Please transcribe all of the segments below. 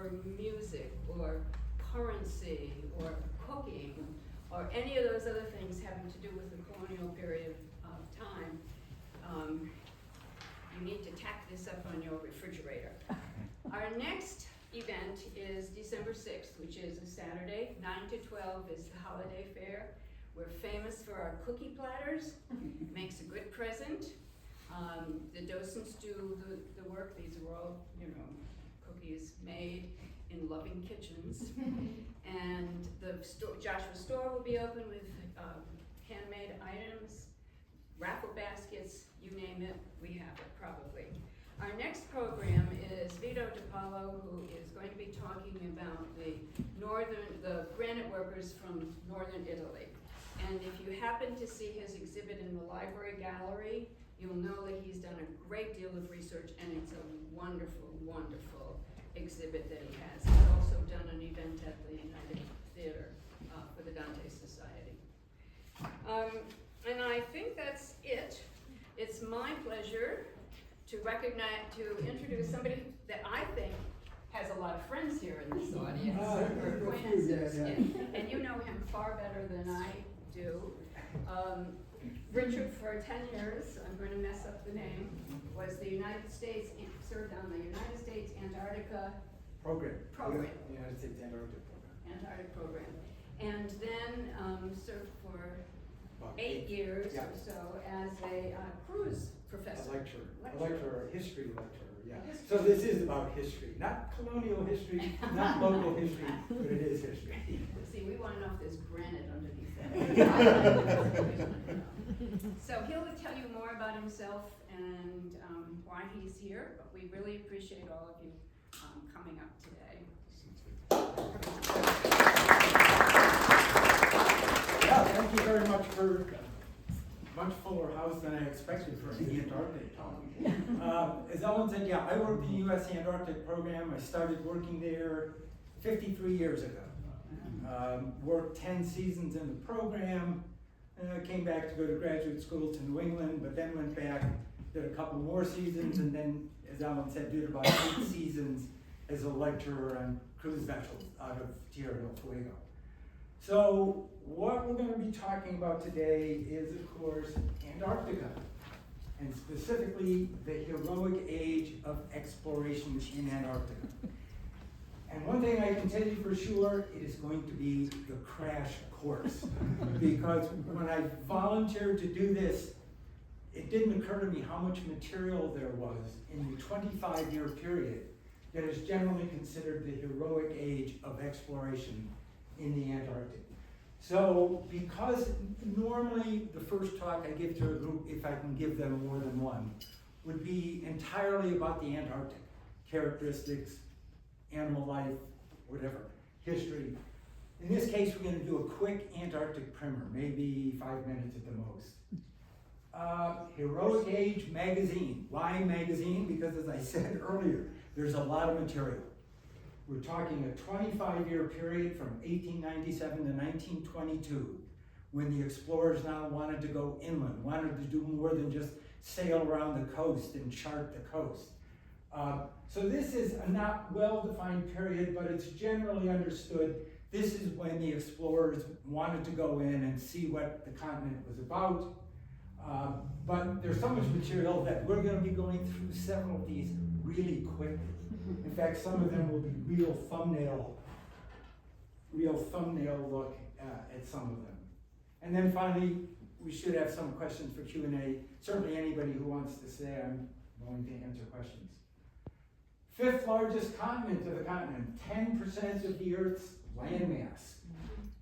or music or currency or cooking or any of those other things having to do with the colonial period of time, you need to tack this up on your refrigerator. Our next event is December 6th, which is a Saturday. 9 to 12 is the holiday fair. We're famous for our cookie platters. Makes a good present. The docents do the work. These are all, cookies made in loving kitchens. And the Joshua store will be open with handmade items, raffle baskets, you name it, we have it probably. Our next program is Vito DiPaolo, who is going to be talking about the granite workers from northern Italy. And if you happen to see his exhibit in the library gallery, you'll know that he's done a great deal of research, and it's a wonderful, wonderful exhibit that he has. He's also done an event at the United Theater for the Dante Society. And I think that's it. It's my pleasure to introduce somebody that I think has a lot of friends here in this audience, or acquaintances, and you know him far better than I do. Richard, for 10 years, I'm going to mess up the name, was the United States, served on the United States Antarctica program. United States Antarctic program. Antarctic program. And then served for 8 years or so as a cruise professor. A lecturer, a history lecturer, yeah. So this is about history, not colonial history, not local history, but it is history. See, we want to know if there's granite underneath that. So he'll tell you more about himself and why he's here, but we really appreciate all of you coming up today. Yeah, thank you very much for a much fuller house than I expected for the Antarctic talk. As Ellen said, yeah, I worked in the U.S. Antarctic program. I started working there 53 years ago. Worked 10 seasons in the program, came back to go to graduate school to New England, but then went back, did a couple more seasons, and then, as Alan said, did about 8 seasons as a lecturer on cruise vessels out of Tierra del Fuego. So what we're going to be talking about today is, of course, Antarctica, and specifically the heroic age of exploration in Antarctica. And one thing I can tell you for sure, it is going to be the crash course. Because when I volunteered to do this, it didn't occur to me how much material there was in the 25-year period that is generally considered the heroic age of exploration in the Antarctic. So, because normally the first talk I give to a group, if I can give them more than one, would be entirely about the Antarctic, characteristics, animal life, whatever, history. In this case, we're going to do a quick Antarctic primer, maybe 5 minutes at the most. Heroic Age magazine. Why magazine? Because as I said earlier, there's a lot of material. We're talking a 25-year period from 1897 to 1922, when the explorers now wanted to go inland, wanted to do more than just sail around the coast and chart the coast. So this is a not well-defined period, but it's generally understood this is when the explorers wanted to go in and see what the continent was about. But there's so much material that we're going to be going through several of these really quickly. In fact, some of them will be real thumbnail look at some of them. And then finally, we should have some questions for Q&A. Certainly anybody who wants to say, I'm going to answer questions. 5th largest continent of the continent, 10% of the Earth's landmass.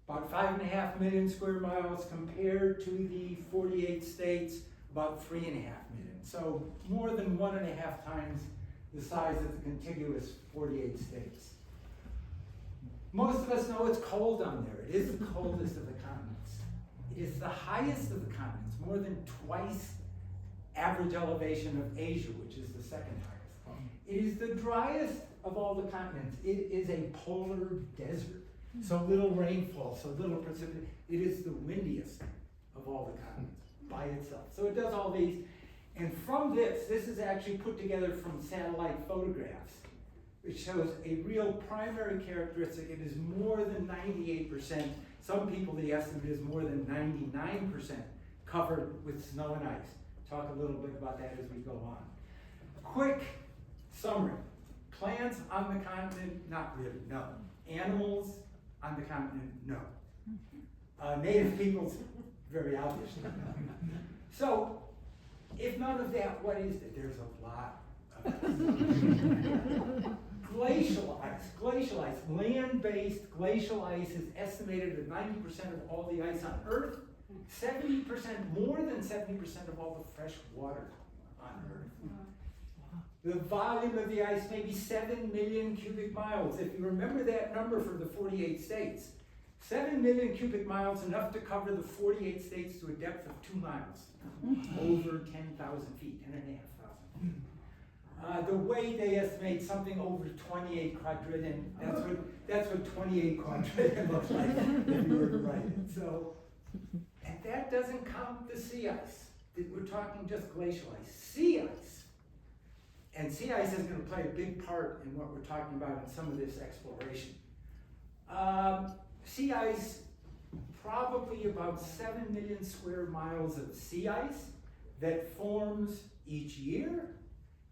About 5.5 million square miles compared to the 48 states, about 3.5 million. So more than 1.5 times the size of the contiguous 48 states. Most of us know it's cold on there. It is the coldest of the continents. It is the highest of the continents, more than twice average elevation of Asia, which is the second highest. It is the driest of all the continents. It is a polar desert. So little rainfall, so little precipitation. It is the windiest of all the continents by itself. So it does all these. And from this is actually put together from satellite photographs which shows a real primary characteristic. It is more than 98%. Some people, the estimate is more than 99% covered with snow and ice. Talk a little bit about that as we go on. Quick summary. Plants on the continent, not really, no. Animals on the continent, no. Native peoples, very obviously. So, if none of that, what is it? There's a lot of glacial ice, land-based glacial ice is estimated at 90% of all the ice on Earth, 70%, more than 70% of all the fresh water on Earth. The volume of the ice may be 7 million cubic miles. If you remember that number for the 48 states, 7 million cubic miles, enough to cover the 48 states to a depth of 2 miles, over 10,000 feet, 10,500. The weight, they estimate something over 28 quadrillion. That's what 28 quadrillion looks like if you were to write it. So, and that doesn't count the sea ice. We're talking just glacial ice. Sea ice. And sea ice is going to play a big part in what we're talking about in some of this exploration. Sea ice, probably about 7 million square miles of sea ice that forms each year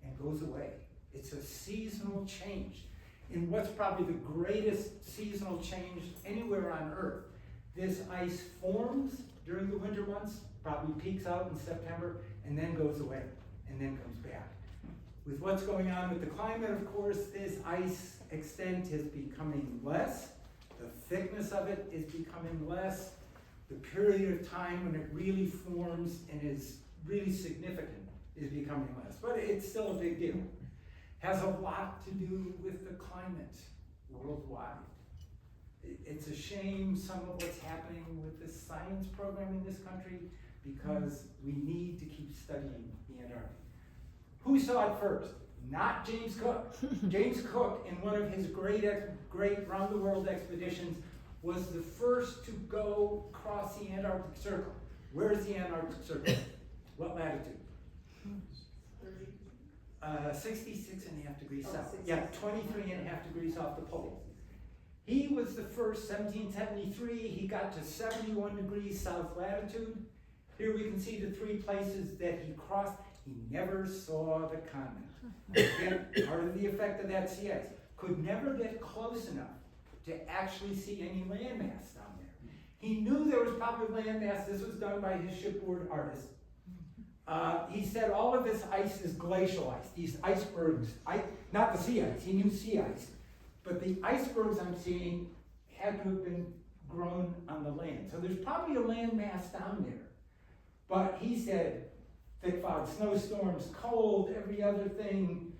and goes away. It's a seasonal change. In what's probably the greatest seasonal change anywhere on Earth. This ice forms during the winter months, probably peaks out in September, and then goes away, and then comes back. With what's going on with the climate, of course, this ice extent is becoming less. The thickness of it is becoming less. The period of time when it really forms and is really significant is becoming less. But it's still a big deal. Has a lot to do with the climate worldwide. It's a shame some of what's happening with the science program in this country because we need to keep studying the Antarctic. Who saw it first? Not James Cook. James Cook, in one of his great round-the-world expeditions, was the first to go across the Antarctic Circle. Where's the Antarctic Circle? What latitude? 66.5 degrees south. Yeah, 23.5 degrees off the pole. He was the first, 1773, he got to 71 degrees south latitude. Here we can see the 3 places that he crossed. He never saw the continent. Again, part of the effect of that sea ice. Could never get close enough to actually see any landmass down there. He knew there was probably landmass. This was done by his shipboard artist. He said all of this ice is glacial ice, these icebergs, not the sea ice, he knew sea ice. But the icebergs I'm seeing had to have been grown on the land. So there's probably a landmass down there. But he said, thick fog, snowstorms, cold, every other thing,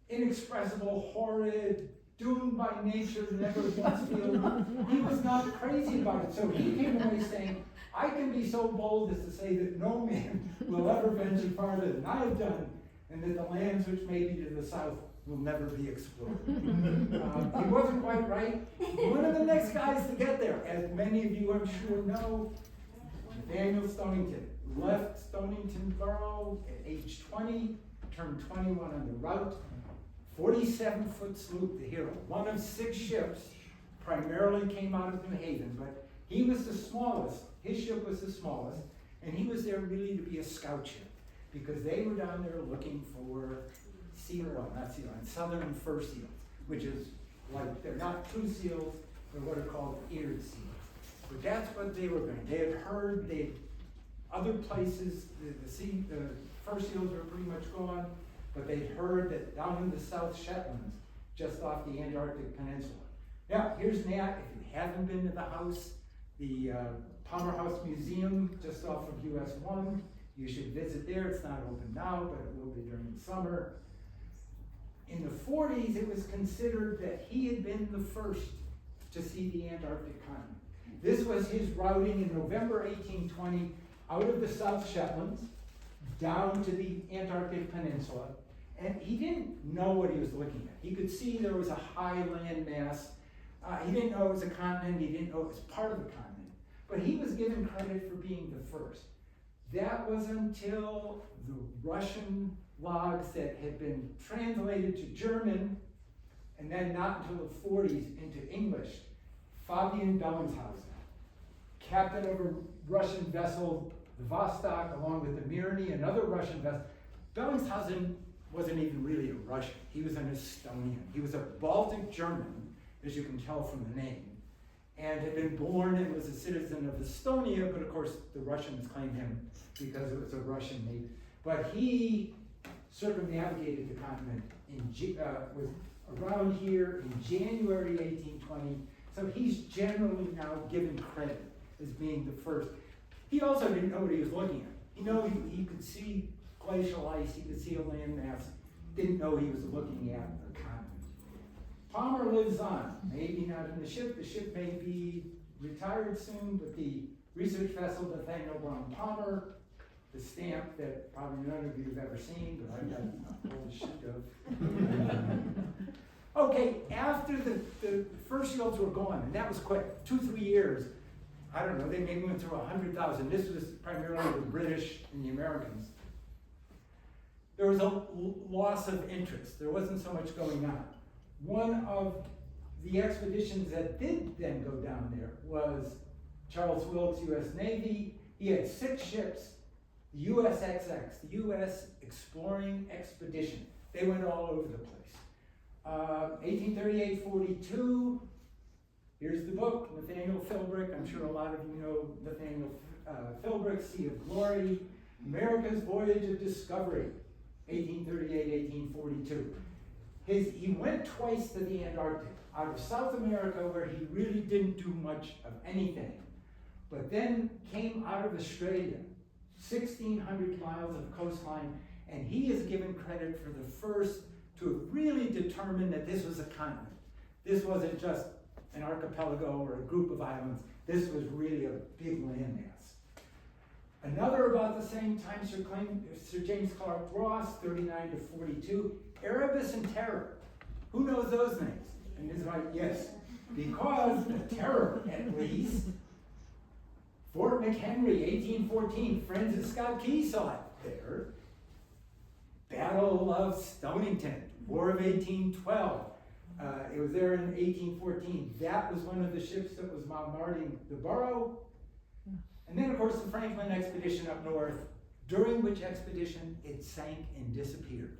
inexpressible, horrid, doomed by nature, never once feel. He was not crazy about it. So he came away saying, I can be so bold as to say that no man will ever venture farther than I have done, and that the lands which may be to the south will never be explored. He wasn't quite right. One of the next guys to get there, as many of you I'm sure know, Nathaniel Stonington. Left Stonington Borough at age 20, turned 21 on the route, 47-foot sloop, the Hero. One of 6 ships, primarily came out of New Haven, but he was the smallest. His ship was the smallest, and he was there really to be a scout ship, because they were down there looking for southern fur seals, which is like, they're not true seals, they're what are called eared seals. But that's what they were doing. They had heard, other places, the fur seals were pretty much gone, but they'd heard that down in the South Shetlands, just off the Antarctic Peninsula. Now, here's Nat. If you haven't been to the house, the Palmer House Museum, just off of US 1, you should visit there. It's not open now, but it will be during the summer. In the 40s, it was considered that he had been the first to see the Antarctic continent. This was his routing in November 1820, out of the South Shetlands, down to the Antarctic Peninsula, and he didn't know what he was looking at. He could see there was a high land mass. He didn't know it was a continent, he didn't know it was part of the continent, but he was given credit for being the first. That was until the Russian logs that had been translated to German and then not until the 40s into English, Fabian Bellingshausen, captain of a Russian vessel, the Vostok, along with the Mirny, another Russian vessel. Bellingshausen wasn't even really a Russian. He was an Estonian. He was a Baltic German, as you can tell from the name, and had been born and was a citizen of Estonia, but of course the Russians claimed him because it was a Russian name. But he circumnavigated the continent was around here in January 1820. So he's generally now given credit as being the first. He also didn't know what he was looking at. He could see glacial ice, he could see a landmass, didn't know he was looking at a continent. Palmer lives on, maybe not in the ship may be retired soon, but the research vessel Nathaniel Brown Palmer, the stamp that probably none of you have ever seen, but I've got a whole sheet of. Okay, after the first yields were gone, and that was quick, 2-3 years, I don't know, they maybe went through 100,000. This was primarily the British and the Americans. There was a loss of interest. There wasn't so much going on. One of the expeditions that did then go down there was Charles Wilkes, U.S. Navy. He had 6 ships, the USXX, the U.S. Exploring Expedition. They went all over the place. 1838-42, here's the book, Nathaniel Philbrick. I'm sure a lot of you know Nathaniel Philbrick, Sea of Glory, America's Voyage of Discovery, 1838-1842. He went twice to the Antarctic, out of South America where he really didn't do much of anything, but then came out of Australia, 1,600 miles of coastline, and he is given credit for the first to have really determined that this was a continent. This wasn't just an archipelago or a group of islands. This was really a big landmass. Another about the same time, Sir James Clark Ross, 39-42, Erebus and Terror. Who knows those names? And this is like, yes, because the Terror, at least, Fort McHenry, 1814, friends of Scott Key saw it there. Battle of Stonington, War of 1812. It was there in 1814. That was one of the ships that was bombarding the borough. And then, of course, the Franklin expedition up north, during which expedition it sank and disappeared.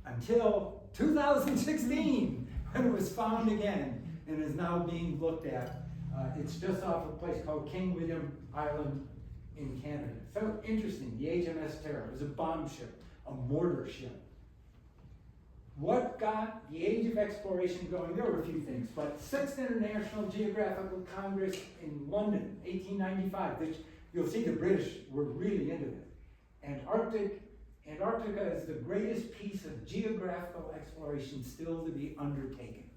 Until 2016, when it was found again and is now being looked at. It's just off a place called King William Island in Canada. So interesting, the HMS Terror was a bomb ship, a mortar ship. What got the age of exploration going? There were a few things, but 6th International Geographical Congress in London, 1895, which you'll see the British were really into it. Antarctica is the greatest piece of geographical exploration still to be undertaken.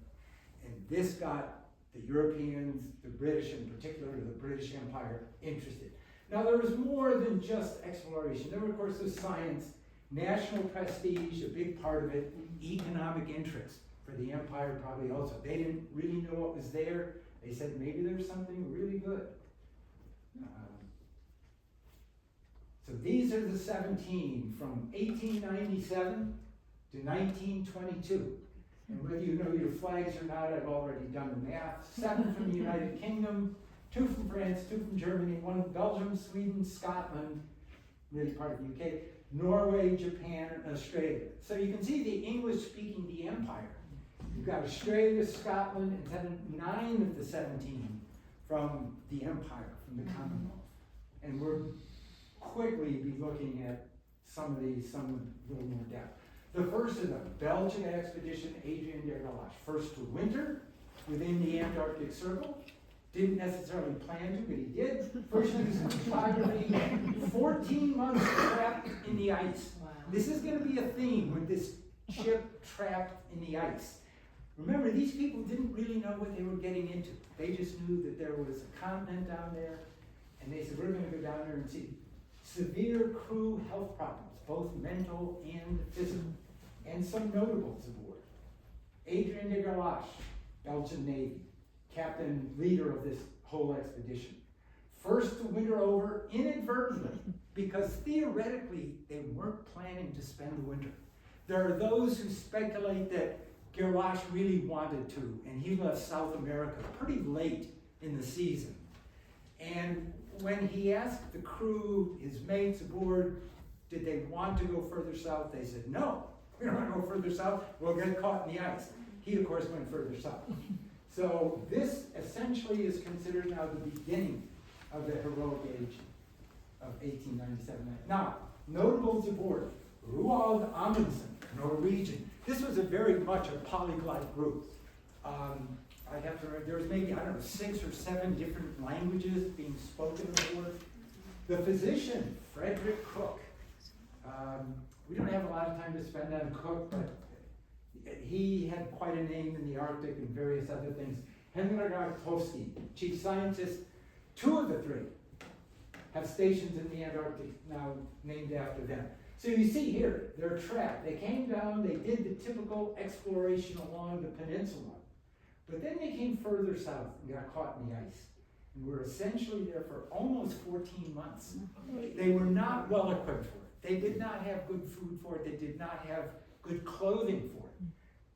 And this got the Europeans, the British in particular, the British Empire, interested. Now there was more than just exploration. There were, of course, the science, national prestige, a big part of it, economic interest for the empire probably also. They didn't really know what was there. They said maybe there's something really good. So these are the 17 from 1897 to 1922. And whether you know your flags or not, I've already done the math. 7 from the United Kingdom, 2 from France, 2 from Germany, 1 from Belgium, Sweden, Scotland, really part of the UK, Norway, Japan, and Australia. So you can see the English speaking the empire. You've got Australia, Scotland, and 9 of the 17 from the empire, from the Commonwealth. And we'll quickly be looking at some of these, some with a little more depth. The first is a Belgian expedition, Adrien de Gerlache. First to winter within the Antarctic Circle. Didn't necessarily plan to, but he did. First used photography, 14 months trapped in the ice. Wow. This is going to be a theme with this ship trapped in the ice. Remember, these people didn't really know what they were getting into. They just knew that there was a continent down there, and they said, we're going to go down there and see severe crew health problems, both mental and physical, and some notables aboard. Adrien de Gerlache, Belgian Navy, captain, leader of this whole expedition. First to winter over inadvertently, because theoretically they weren't planning to spend the winter. There are those who speculate that Gerlache really wanted to, and he left South America pretty late in the season. And when he asked the crew, his mates aboard, did they want to go further south, they said, no, we don't want to go further south, we'll get caught in the ice. He, of course, went further south. So this essentially is considered now the beginning of the heroic age of 1897. Now, notables aboard, Roald Amundsen, Norwegian. This was a very much a polyglot group. I have to remember, there was maybe, 6 or 7 different languages being spoken aboard. The physician, Frederick Cook. We don't have a lot of time to spend on Cook, but he had quite a name in the Arctic and various other things. Henrik Arctovsky, chief scientist. 2 of the 3 have stations in the Antarctic now named after them. So you see here, they're trapped. They came down, they did the typical exploration along the peninsula, but then they came further south and got caught in the ice. And were essentially there for almost 14 months. They were not well equipped for it. They did not have good food for it. They did not have good clothing for it.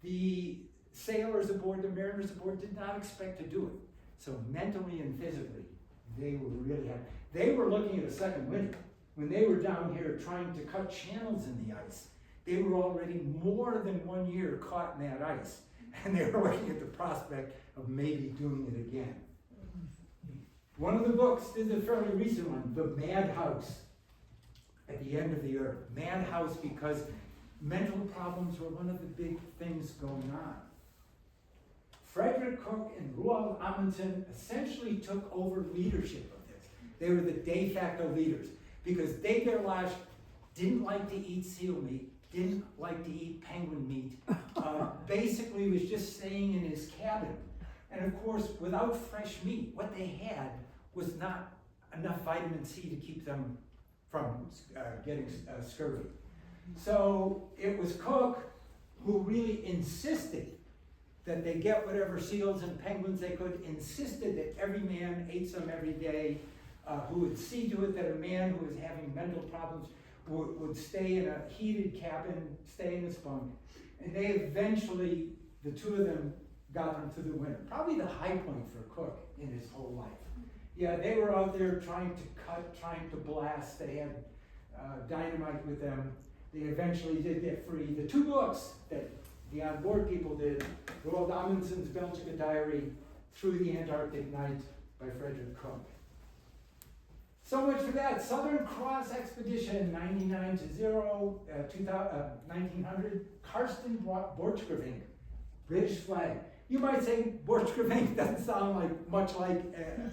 The sailors aboard, the mariners aboard did not expect to do it. So mentally and physically, they were really happy. They were looking at a second winter. When they were down here trying to cut channels in the ice, they were already more than 1 year caught in that ice. And they were looking at the prospect of maybe doing it again. One of the books, this is a fairly recent one, The Madhouse at the End of the Earth. Madhouse because mental problems were one of the big things going on. Frederick Cook and Roald Amundsen essentially took over leadership of this. They were the de facto leaders because Gerlache didn't like to eat seal meat, didn't like to eat penguin meat, basically was just staying in his cabin. And of course, without fresh meat, what they had was not enough vitamin C to keep them from getting scurvy. So it was Cook who really insisted that they get whatever seals and penguins they could, insisted that every man ate some every day, who would see to it that a man who was having mental problems would stay in a heated cabin, stay in his bunk. And they eventually, the 2 of them, got him through the winter. Probably the high point for Cook in his whole life. Yeah, they were out there trying to cut, trying to blast. They had dynamite with them. They eventually did get free. The 2 books that the onboard people did, Roald Amundsen's Belgica Diary, Through the Antarctic Night by Frederick Cook. So much for that. Southern Cross Expedition, 99 to 0, 1900. Karsten Borchgrevink, British flag. You might say Borchgrevink doesn't sound like much like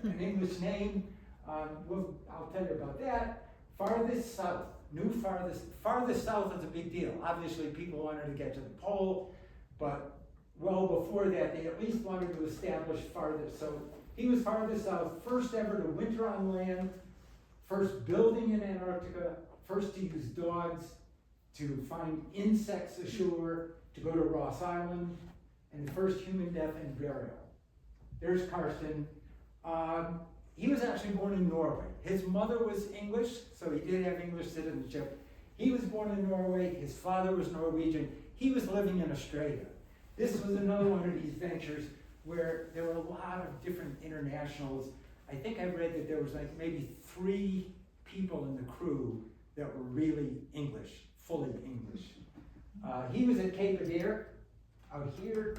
an English name. I'll tell you about that. Farthest south, farthest south is a big deal. Obviously, people wanted to get to the pole, but well before that, they at least wanted to establish farthest. So he was farthest south, first ever to winter on land, first building in Antarctica, first to use dogs to find insects ashore, to go to Ross Island, and the first human death and burial. There's Karsten. He was actually born in Norway. His mother was English, so he did have English citizenship. He was born in Norway. His father was Norwegian. He was living in Australia. This was another one of these ventures where there were a lot of different internationals. I think I read that there was like maybe 3 people in the crew that were really English, fully English. He was at Cape Adare, out here.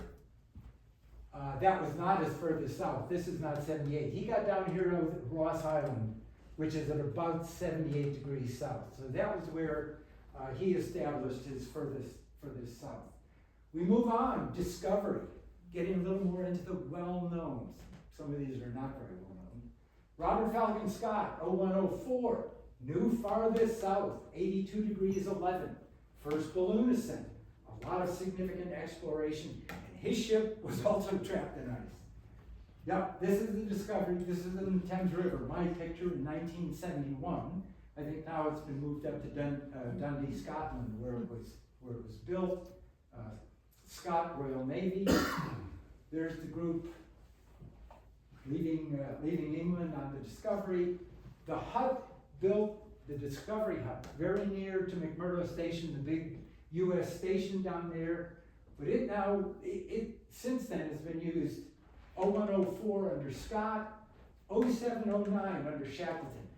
That was not his furthest south. This is not 78. He got down here to Ross Island, which is at about 78 degrees south. So that was where he established his furthest south. We move on, Discovery, getting a little more into the well-knowns. Some of these are not very well-known. Robert Falcon Scott, 0104, new farthest south, 82 degrees 11. First balloon ascent, a lot of significant exploration. His ship was also trapped in ice. Yep, this is the Discovery. This is in the Thames River. My picture in 1971. I think now it's been moved up to Dundee, Scotland, where it was built. Scott, Royal Navy. There's the group leaving England on the Discovery. The hut built, the Discovery hut, very near to McMurdo Station, the big U.S. station down there. But it since then has been used 0104 under Scott, 0709 under Shackleton.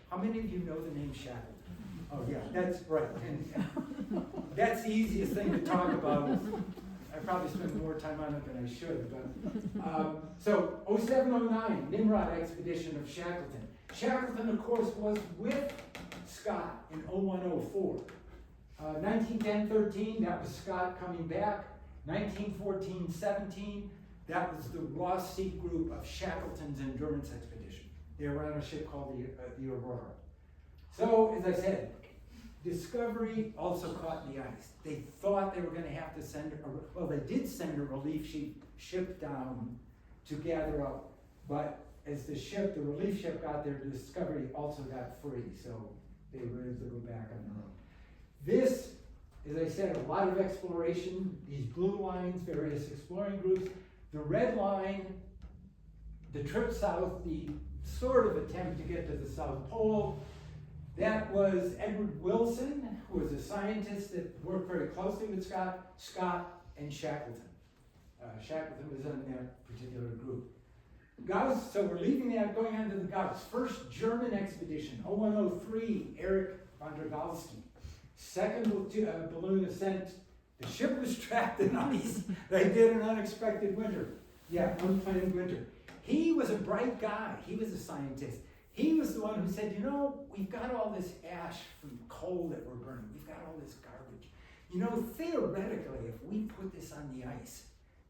How many of you know the name Shackleton? Oh yeah, that's right. And that's the easiest thing to talk about. I probably spent more time on it than I should, but so 0709 Nimrod expedition of Shackleton. Shackleton, of course, was with Scott in 0104. 1910-13, that was Scott coming back. 1914-17, that was the Ross Sea group of Shackleton's endurance expedition. They were on a ship called the Aurora. So, as I said, Discovery also caught in the ice. They thought they were going to have to send, they did send a relief ship down to gather up, but as the relief ship got there, Discovery also got free, so they were able to go back on their own. This, as I said, a lot of exploration, these blue lines, various exploring groups. The red line, the trip south, the sort of attempt to get to the South Pole. That was Edward Wilson, who was a scientist that worked very closely with Scott, and Shackleton. Shackleton was in that particular group. Gauss, so we're leaving that, going on to the Gauss. First German expedition, 0103, Erich von der Galski. Second balloon ascent, the ship was trapped in ice. They did an unexpected winter. Yeah, unplanned winter. He was a bright guy. He was a scientist. He was the one who said, you know, we've got all this ash from coal that we're burning. We've got all this garbage. You know, theoretically, if we put this on the ice,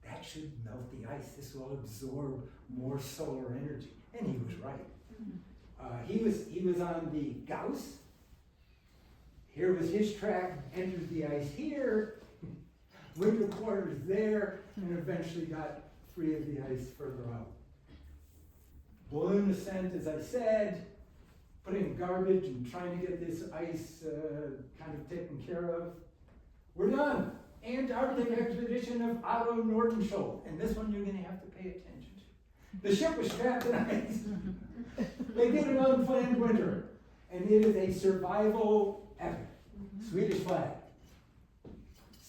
that should melt the ice. This will absorb more solar energy. And he was right. He was on the Gauss. Here was his track, entered the ice here, winter quarters there, and eventually got free of the ice further out. Balloon ascent, as I said, putting garbage and trying to get this ice kind of taken care of. We're done. Antarctic expedition of Otto Nordenskjold, and this one you're going to have to pay attention to. The ship was trapped in ice. They did an unplanned winter, and it is a survival epic. Swedish flag.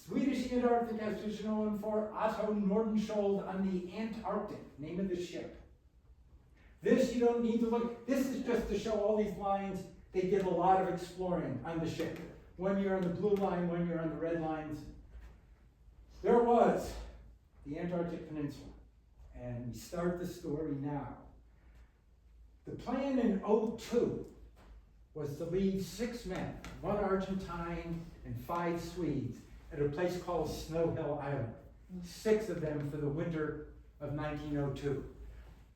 Swedish Antarctic expedition 014, Otto Nordenskjold on the Antarctic, name of the ship. This you don't need to look, this is just to show all these lines. They did a lot of exploring on the ship. 1 year on the blue line, 1 year on the red lines. There was the Antarctic Peninsula, and we start the story now. The plan in 02 was to leave 6 men, 1 Argentine and 5 Swedes, at a place called Snow Hill Island. 6 of them for the winter of 1902.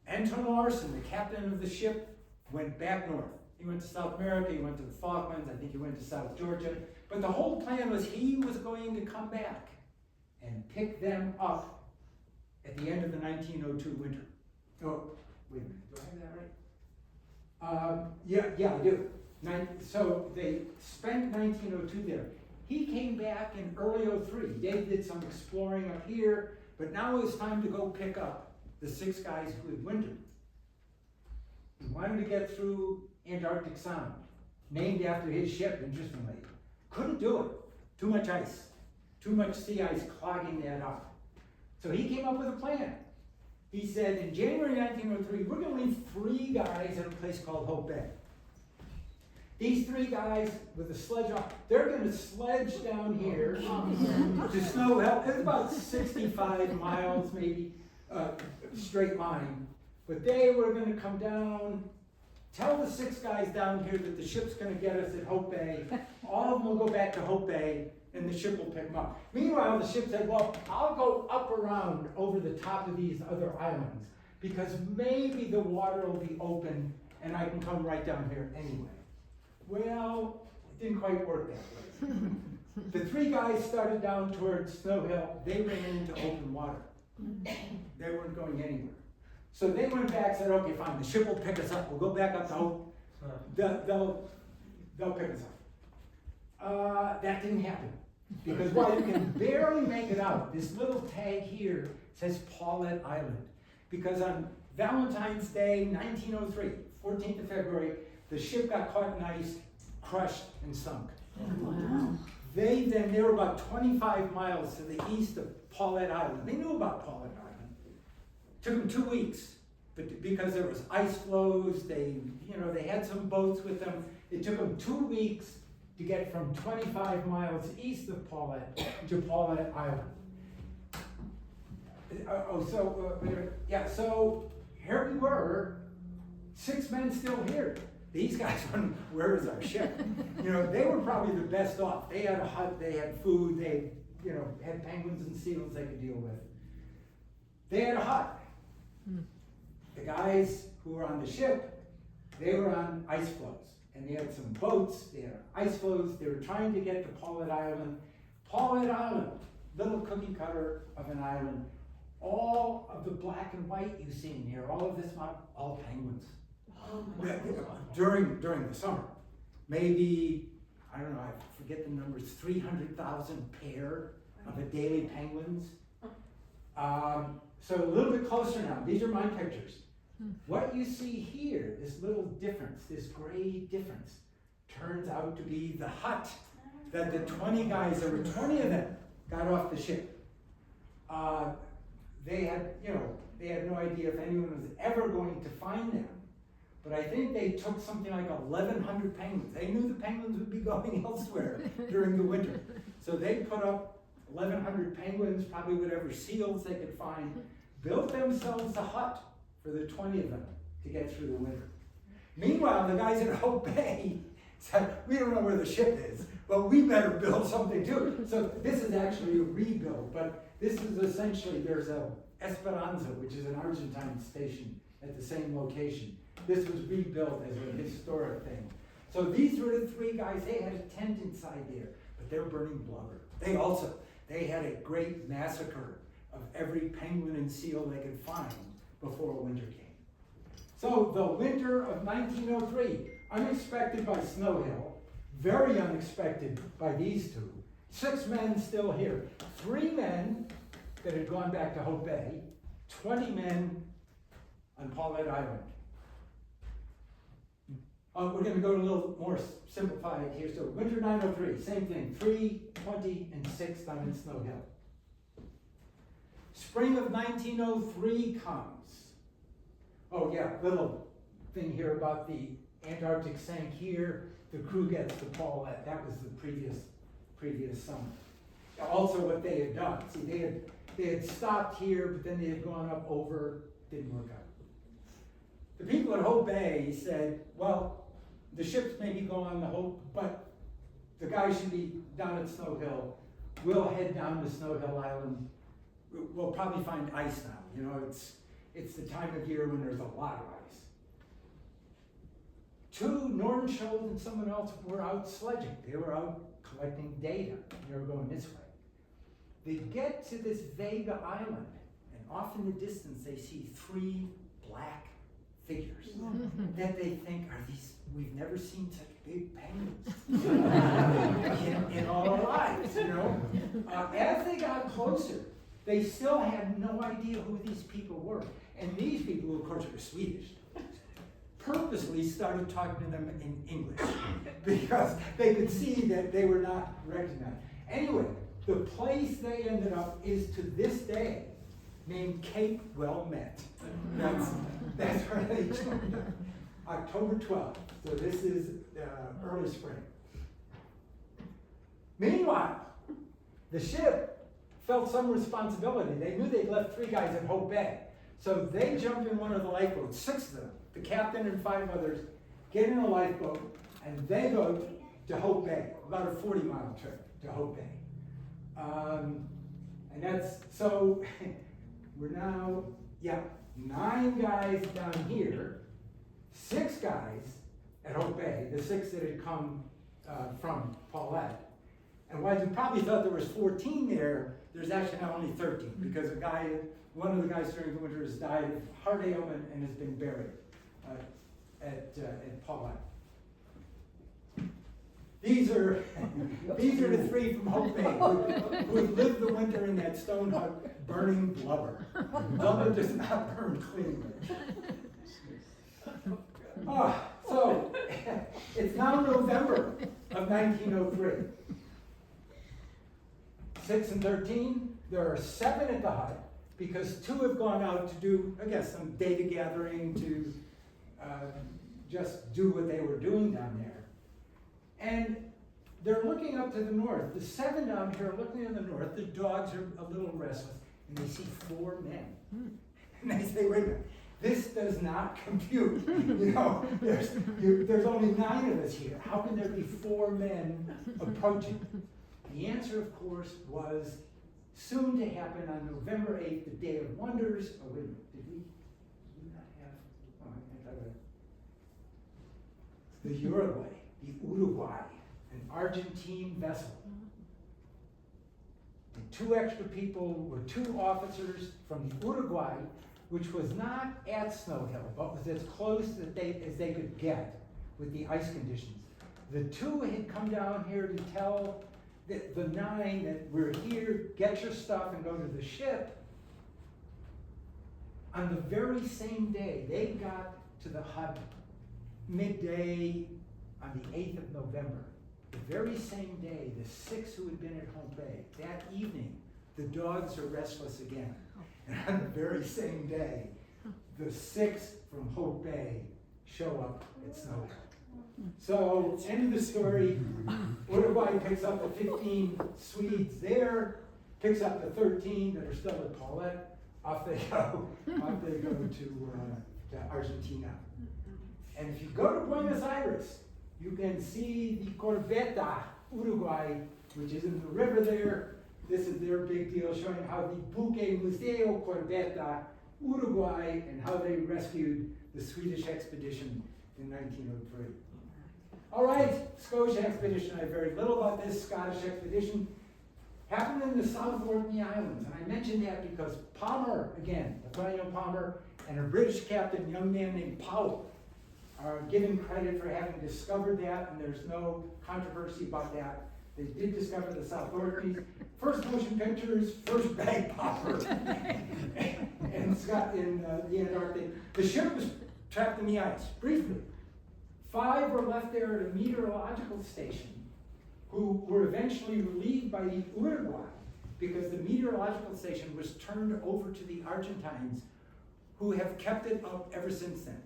Anton Larsen, the captain of the ship, went back north. He went to South America, he went to the Falklands, I think he went to South Georgia. But the whole plan was he was going to come back and pick them up at the end of the 1902 winter. Oh, wait a minute, do I have that right? Yeah, I do. So they spent 1902 there. He came back in early 03. They did some exploring up here, but now it was time to go pick up the 6 guys who had wintered. He wanted to get through Antarctic Sound, named after his ship, interestingly. Couldn't do it. Too much ice. Too much sea ice clogging that up. So he came up with a plan. He said, in January 1903, we're going to leave 3 guys at a place called Hope Bay. These 3 guys with a sledge off, they're going to sledge down here to Snow Hill. It's about 65 miles, maybe, straight line. But they were going to come down, tell the 6 guys down here that the ship's going to get us at Hope Bay. All of them will go back to Hope Bay, and the ship will pick them up. Meanwhile, the ship said, well, I'll go up around over the top of these other islands, because maybe the water will be open, and I can come right down here anyway. Well, it didn't quite work that way. The 3 guys started down towards Snow Hill. They ran into open water. They weren't going anywhere. So they went back and said, okay, fine, the ship will pick us up. We'll go back up to Hope. They'll pick us up. That didn't happen. Because while you can barely make it out, this little tag here says Paulet Island. Because on Valentine's Day, 1903, 14th of February, the ship got caught in ice, crushed, and sunk. Wow. They were about 25 miles to the east of Paulet Island. They knew about Paulet Island. Took them 2 weeks, but because there was ice floes, they had some boats with them. It took them 2 weeks to get from 25 miles east of Paulet to Paulet Island. So here we were, 6 men still here. These guys went, where is our ship? They were probably the best off. They had a hut, they had food, they had penguins and seals they could deal with. They had a hut. The guys who were on the ship, they were on ice floes. And they had some boats, they had ice floes, they were trying to get to Paulet Island. Paulet Island, little cookie cutter of an island. All of the black and white you see in here, all of this map, all penguins. During the summer. Maybe, I don't know, I forget the numbers, 300,000 pair of Adelie penguins. So a little bit closer now, these are my pictures. What you see here, this little difference, this gray difference, turns out to be the hut that the 20 guys, there were 20 of them, got off the ship. They had no idea if anyone was ever going to find them. But I think they took something like 1,100 penguins. They knew the penguins would be going elsewhere during the winter. So they put up 1,100 penguins, probably whatever seals they could find, built themselves a hut for the 20 of them to get through the winter. Meanwhile, the guys at Hope Bay said, we don't know where the ship is, but we better build something too. So this is actually a rebuild, but this is essentially, there's a Esperanza, which is an Argentine station at the same location. This was rebuilt as a historic thing. So these were the 3 guys, they had a tent inside there, but they're burning blubber. They had a great massacre of every penguin and seal they could find before winter came. So the winter of 1903, unexpected by Snow Hill, very unexpected by these 2. 6 men still here. 3 men that had gone back to Hope Bay, 20 men on Paulet Island. We're going to go a little more simplified here. So winter 903, same thing, 3, 20, and 6 down in Snow Hill. Spring of 1903 comes. Oh yeah, little thing here about the Antarctic sank here. The crew gets to Paulet. That was the previous summer. Also what they had done. See, they had stopped here, but then they had gone up over, didn't work out. The people at Hope Bay said, well, the ships may be going to Hope, but the guys should be down at Snow Hill. We'll head down to Snow Hill Island. We'll probably find ice now. It's the time of year when there's a lot of ice. 2, Norton Schultz and someone else were out sledging. They were out collecting data. They were going this way. They get to this Vega Island, and off in the distance they see 3 black figures that they think are these, we've never seen such big penguins in all our lives, As they got closer, they still had no idea who these people were. And these people, of course, were Swedish, purposely started talking to them in English because they could see that they were not recognized. Anyway, the place they ended up is to this day named Cape Well Met. That's where they joined up. October 12th. So this is early spring. Meanwhile, the ship felt some responsibility. They knew they'd left 3 guys at Hope Bay. So they jumped in one of the lifeboats, 6 of them, the captain and 5 others, get in a lifeboat, and they go to Hope Bay, about a 40-mile trip to Hope Bay. And that's, so we're now, 9 guys down here, 6 guys at Hope Bay, the 6 that had come from Paulet. And while you probably thought there was 14 there, there's actually now only 13 because one of the guys during the winter has died of heart ailment and has been buried at Paulet. These are the 3 from Hope Bay who have lived the winter in that stone hut burning blubber. Blubber does not burn cleanly. So it's now November of 1903. 6 and 13, there are 7 at the hut, because 2 have gone out to do, I guess, some data gathering to just do what they were doing down there. And they're looking up to the north. The 7 down here are looking to the north. The dogs are a little restless, and they see 4 men. And they say, wait a minute, this does not compute. You know, there's only 9 of us here. How can there be 4 men approaching? The answer, of course, was soon to happen on November 8th, the Day of Wonders. Oh, wait a minute, did we not have, oh, I thought the Uruguay, an Argentine vessel. And 2 extra people were 2 officers from the Uruguay, which was not at Snow Hill, but was as close as they could get with the ice conditions. The 2 had come down here to tell the 9 that we're here, get your stuff and go to the ship. On the very same day, they got to the hut midday on the 8th of November. The very same day, the 6 who had been at Hope Bay, that evening, the dogs are restless again. And on the very same day, the 6 from Hope Bay show up at Snow Hill. So, end of the story. Uruguay picks up the 15 Swedes there, picks up the 13 that are still at Paulette. Off they go. Off they go to Argentina. And if you go to Buenos Aires, you can see the Corbeta Uruguay, which is in the river there. This is their big deal, showing how the Buque Museo Corbeta Uruguay and how they rescued the Swedish expedition in 1903. All right, Scotia expedition. I have very little about this Scottish expedition. Happened in the South Orkney Islands, and I mentioned that because Palmer, again, Nathaniel Palmer, and a British captain, a young man named Powell, are given credit for having discovered that, and there's no controversy about that. They did discover the South Orkneys. First motion pictures, first bag popper, and Scott in the Antarctic. The ship was trapped in the ice, briefly. 5 were left there at a meteorological station, who were eventually relieved by the Uruguay, because the meteorological station was turned over to the Argentines, who have kept it up ever since then.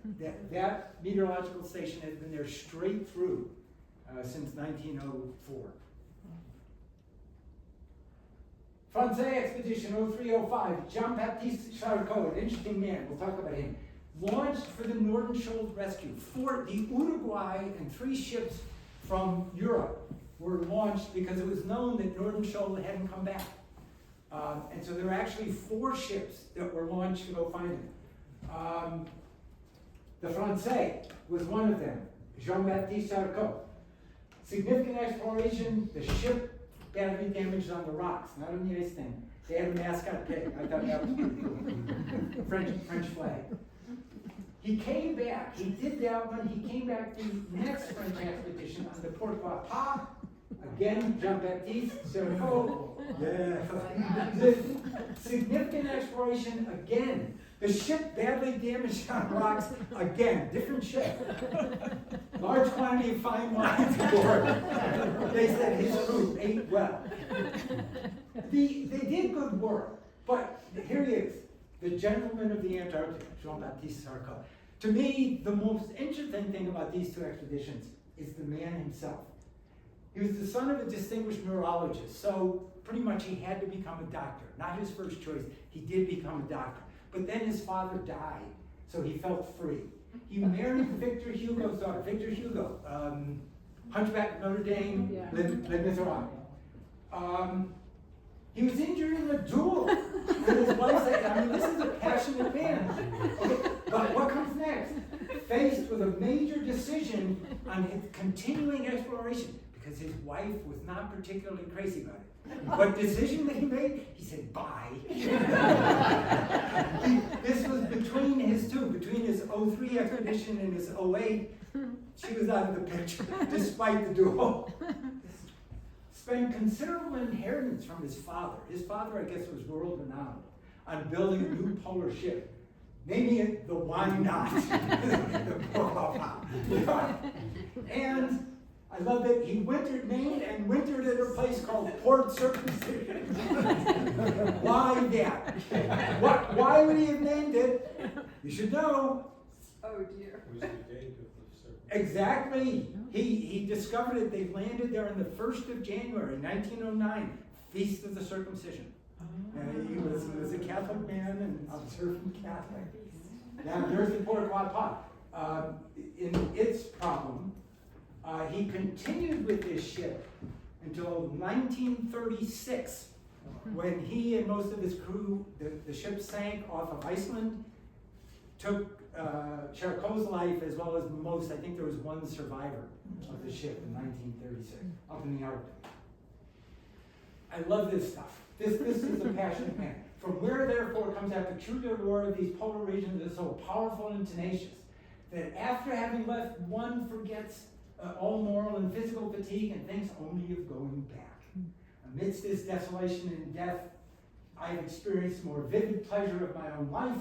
That meteorological station has been there straight through since 1904. Francais expedition 0305, Jean-Baptiste Charcot, an interesting man, we'll talk about him, launched for the Northern Shoal rescue. The Uruguay and 3 ships from Europe were launched because it was known that Northern Shoal hadn't come back. And so there were actually 4 ships that were launched to go find him. The Francais was one of them, Jean-Baptiste Charcot. Significant exploration, the ship badly damaged on the rocks, not on the ice thing. They had a mascot pig. I thought that was pretty cool. French flag. He came back. He did that one. He came back the next French expedition on the Port Pas. Again, Jean-Baptiste Charcot. Yeah. Significant exploration again. The ship badly damaged on rocks again. Different ship. Large quantity of fine wines aboard. They said his crew ate well. They did good work, but here he is, the gentleman of the Antarctica, Jean-Baptiste Charcot. To me, the most interesting thing about these 2 expeditions is the man himself. He was the son of a distinguished neurologist, so pretty much he had to become a doctor. Not his first choice, he did become a doctor. But then his father died, so he felt free. He married Victor Hugo's daughter, Victor Hugo, Hunchback of Notre Dame, Les Miserables. He was injured in a duel with his wife. I mean, this is a passionate man. Okay, but what comes next? Faced with a major decision on his continuing exploration, because his wife was not particularly crazy about it. What decision that he made? He said, bye. This was between his 2, between his 03 expedition and his 08. She was out of the picture, despite the duel. Spent considerable inheritance from his father. His father, I guess, was world renowned on building a new polar ship, naming it the Why Not? The And I love that he wintered Maine and wintered at a place called Port Circumcision. Why that? Why would he have named it? You should know. Oh dear. Was the date of the circumcision? Exactly. He discovered it. They landed there on the 1st of January, 1909, Feast of the Circumcision. He was a Catholic man and observant Catholic. Now there's the Port Pot. In its problem, he continued with this ship until 1936, when he and most of his crew, the ship sank off of Iceland, took Charcot's life as well as most. I think there was one survivor of the ship in 1936 up in the Arctic. I love this stuff. This is a passionate man. From where therefore comes that peculiar lore of these polar regions is so powerful and tenacious that after having left, one forgets all moral and physical fatigue and thinks only of going back. Amidst this desolation and death, I have experienced more vivid pleasure of my own life.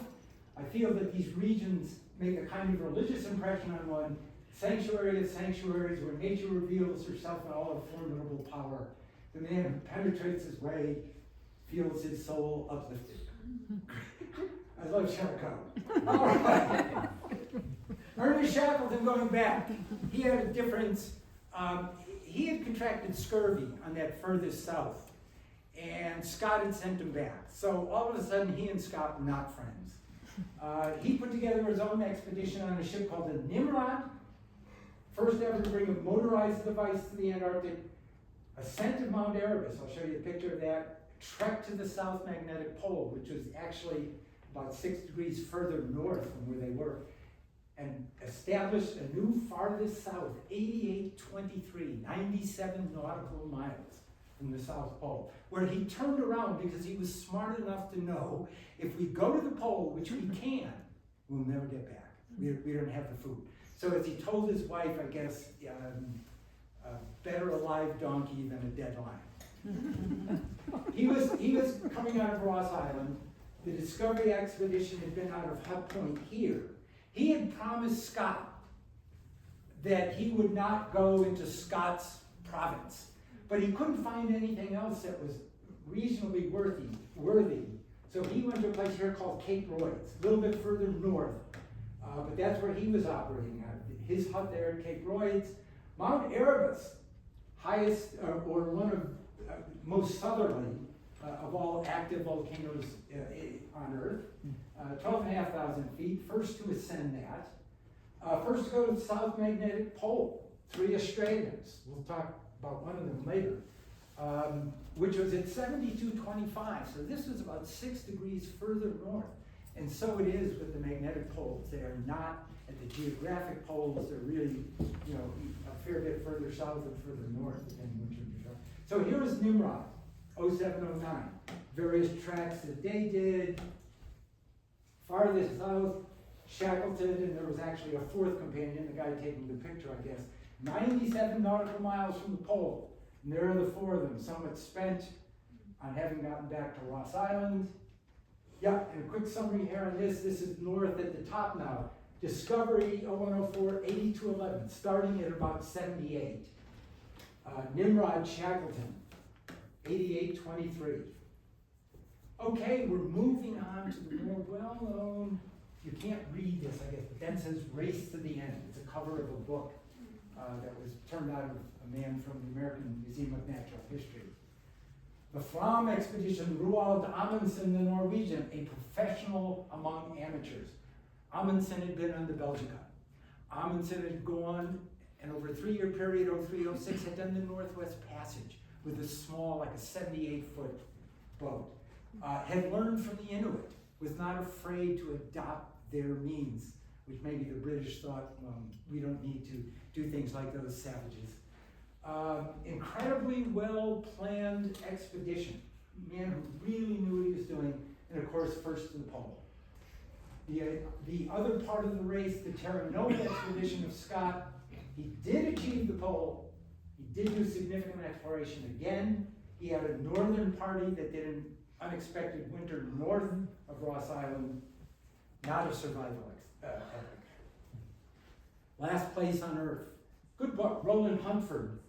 I feel that these regions make a kind of religious impression on one, sanctuary of sanctuaries where nature reveals herself in all her formidable power. The man who penetrates his way feels his soul uplifted. I love Charcot. All right. Ernest Shackleton, going back, he had a difference. He had contracted scurvy on that furthest south, and Scott had sent him back. So all of a sudden, he and Scott were not friends. He put together his own expedition on a ship called the Nimrod, first ever to bring a motorized device to the Antarctic, ascent of Mount Erebus, I'll show you a picture of that, trek to the South Magnetic Pole, which was actually about 6 degrees further north from where they were, and established a new farthest south, 8823, 97 nautical miles from the South Pole, where he turned around because he was smart enough to know if we go to the pole, which we can, we'll never get back. We don't have the food. So as he told his wife, I guess, better a live donkey than a dead lion. He was coming out of Ross Island. The Discovery Expedition had been out of Hut Point here. He had promised Scott that he would not go into Scott's province, but he couldn't find anything else that was reasonably worthy. So he went to a place here called Cape Royds, a little bit further north, but that's where he was operating out of. His hut there at Cape Royds. Mount Erebus, highest or one of most southerly of all active volcanoes on Earth, 12,500 feet, first to ascend that. First to go to the South Magnetic Pole, 3 Australians, we'll talk about one of them later, which was at 7225, so this was about 6 degrees further north. And so it is with the magnetic poles. They are not at the geographic poles, they're really, a fair bit further south and further north, depending which one you go. So here is Nimrod, 0709. Various tracks that they did. Farthest south, Shackleton, and there was actually a 4th companion, the guy taking the picture, I guess, 97 nautical miles from the pole. And there are the 4 of them, somewhat spent on having gotten back to Ross Island. Yeah, and a quick summary here on this. This is north at the top now. Discovery 0104, 8211, starting at about 78. Nimrod Shackleton, 8823. Okay, we're moving on to the more well-known, you can't read this, I guess, but that says Race to the End. It's a cover of a book that was turned out of a man from the American Museum of Natural History. The Fram expedition, Roald Amundsen, the Norwegian, a professional among amateurs. Amundsen had been on the Belgica. Amundsen had gone, and over a 3-year period, 03-06, had done the Northwest Passage with a small, like a 78-foot boat. Had learned from the Inuit, was not afraid to adopt their means, which maybe the British thought, we don't need to do things like those savages. Incredibly well-planned expedition. Man who really knew what he was doing, and of course, first to the pole. The other part of the race, the Terra Nova expedition of Scott, he did achieve the pole. He did do significant exploration again. He had a northern party that did an unexpected winter north of Ross Island. Not a survival epic. Last Place on Earth. Good book. Roland Huntford,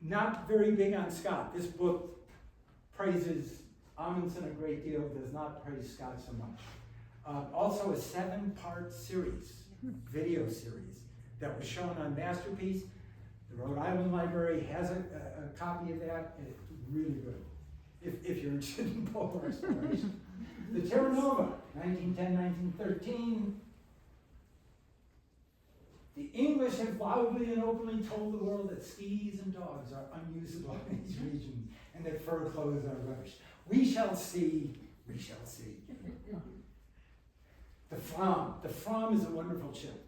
not very big on Scott. This book praises Amundsen a great deal, does not praise Scott so much. Also a 7-part series, video series, that was shown on Masterpiece. The Rhode Island Library has a copy of that, and it's really good, if you're interested in polar exploration. The Terra Nova, 1910-1913. The English have loudly and openly told the world that skis and dogs are unusable in these regions, and that fur clothes are rubbish. We shall see, we shall see. The Fram. The Fram is a wonderful ship.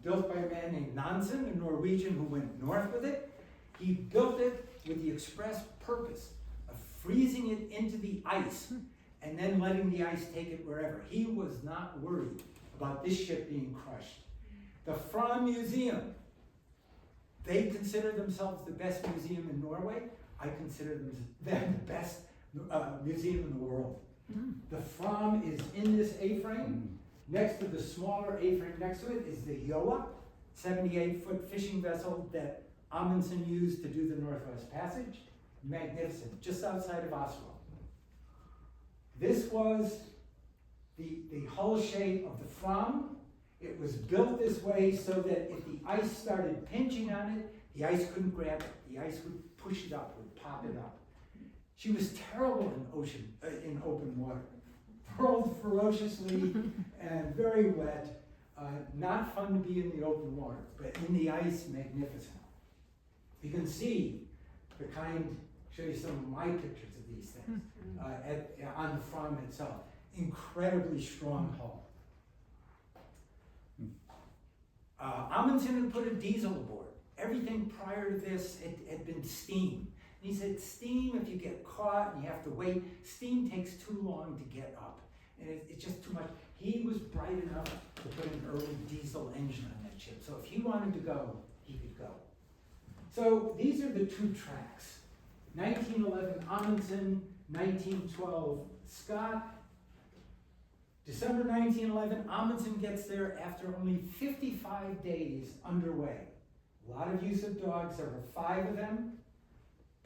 Built by a man named Nansen, a Norwegian who went north with it. He built it with the express purpose of freezing it into the ice and then letting the ice take it wherever. He was not worried about this ship being crushed. The Fram Museum, they consider themselves the best museum in Norway. I consider them the best museum in the world. The Fram is in this A-frame. Next to the smaller A-frame next to it is the Joa, 78-foot fishing vessel that Amundsen used to do the Northwest Passage. Magnificent, just outside of Oslo. This was the hull shape of the Fram. It was built this way so that if the ice started pinching on it, the ice couldn't grab it. The ice would push it up, would pop it up. She was terrible in open water. Hurled ferociously and very wet. Not fun to be in the open water, but in the ice, magnificent. You can see the kind, show you some of my pictures of these things on the Fram itself. Incredibly strong hull. Amundsen had put a diesel aboard. Everything prior to this had been steam. And he said, steam, if you get caught and you have to wait, steam takes too long to get up. And it's just too much. He was bright enough to put an early diesel engine on that ship. So if he wanted to go, he could go. So these are the 2 tracks. 1911 Amundsen, 1912 Scott. December 1911, Amundsen gets there after only 55 days underway. A lot of use of dogs, there were 5 of them.